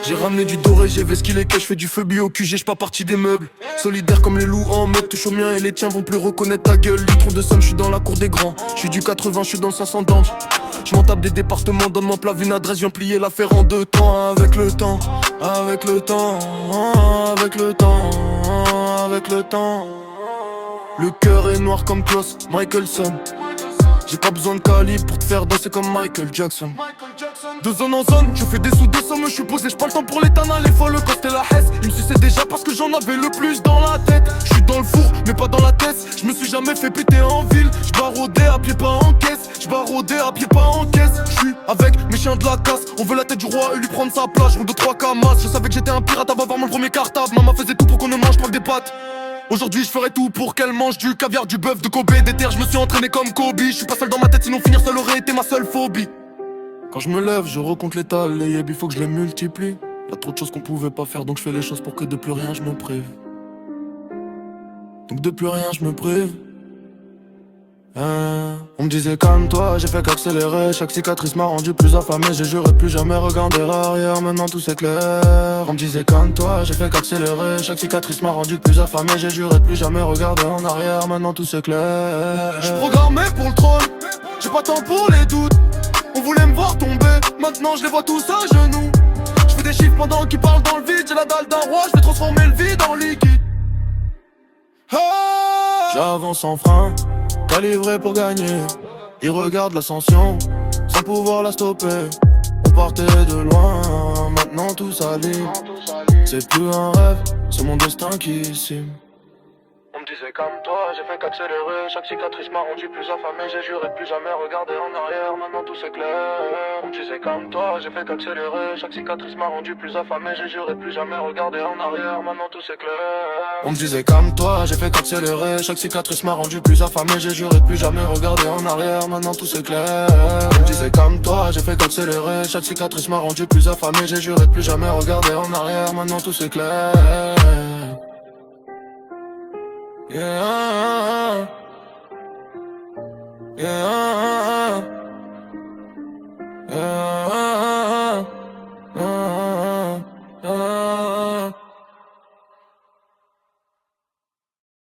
J'ai ramené du doré, j'ai vesquillé que je fais du feu bio au QG, j'pars partie des meubles. Solidaire comme les loups en meute, touche au mien et les tiens vont plus reconnaître ta gueule. Litron de somme, j'suis dans la cour des grands. J'suis du 80, j'suis dans le 500 d'ange. J'm'en tape des départements, donne-moi plat, une adresse, viens plier l'affaire en 2 temps. Avec le temps, avec le temps, avec le temps, avec le temps. Le cœur est noir comme Klaus, Michelson. J'ai pas besoin de calibre pour te faire danser comme Michael Jackson. De zone en zone, je fais des sous, des sommes, je suis posé, j'pas le temps pour l'éternel, les folles quand c'était la hesse. Il me suçait déjà parce que j'en avais le plus dans la tête. Je suis dans le four, mais pas dans la tête. Je me suis jamais fait péter en ville. J'barodais à pied, pas en caisse. J'barodais à pied, pas en caisse. Je suis avec mes chiens de la casse. On veut la tête du roi et lui prendre sa place. Je roule de 3 camas. Je savais que j'étais un pirate avant d'avoir mon premier cartable. Maman faisait tout pour qu'on ne mange pas que des pâtes. Aujourd'hui je ferai tout pour qu'elle mange du caviar, du bœuf, de Kobe, des terres. Je me suis entraîné comme Kobe. Je suis pas seul dans ma tête, sinon finir seul aurait été ma seule phobie. Quand je me lève, je recompte les talles, les yeb, il faut que je les multiplie. Y'a trop de choses qu'on pouvait pas faire, donc je fais les choses pour que de plus rien je me prive. Donc de plus rien je me prive. On me disait calme-toi, j'ai fait qu'accélérer. Chaque cicatrice m'a rendu plus affamé. J'ai juré plus jamais regarder arrière, maintenant tout c'est clair. On me disait calme-toi, j'ai fait qu'accélérer. Chaque cicatrice m'a rendu plus affamé. J'ai juré plus jamais regarder en arrière, maintenant tout c'est clair. J'suis programmé pour le trône, j'ai pas temps pour les doutes. On voulait me voir tomber, maintenant je les vois tous à genoux. Je fais des chiffres pendant qu'ils parlent dans le vide. J'ai la dalle d'un roi, je vais transformer le vide en liquide. J'avance sans frein, calibré pour gagner. Ils regardent l'ascension, sans pouvoir la stopper. On partait de loin, maintenant tout s'aligne. C'est plus un rêve, c'est mon destin qui cime. On me disait comme toi, j'ai fait qu'accélérer. Chaque cicatrice m'a rendu plus affamé. J'ai juré de plus jamais regarder en arrière, maintenant tout c'est clair. On me disait comme toi, j'ai fait qu'accélérer. Chaque cicatrice m'a rendu plus affamé. J'ai juré de plus jamais regarder en arrière, maintenant tout c'est clair. On me disait comme toi, j'ai fait qu'accélérer. Chaque cicatrice m'a rendu plus affamé. J'ai juré de plus jamais regarder en arrière, maintenant tout c'est clair. On me disait comme toi, j'ai fait qu'accélérer. Chaque cicatrice m'a rendu plus affamé. J'ai juré de plus jamais regarder en arrière, maintenant tout c'est clair. Yeah, yeah, yeah.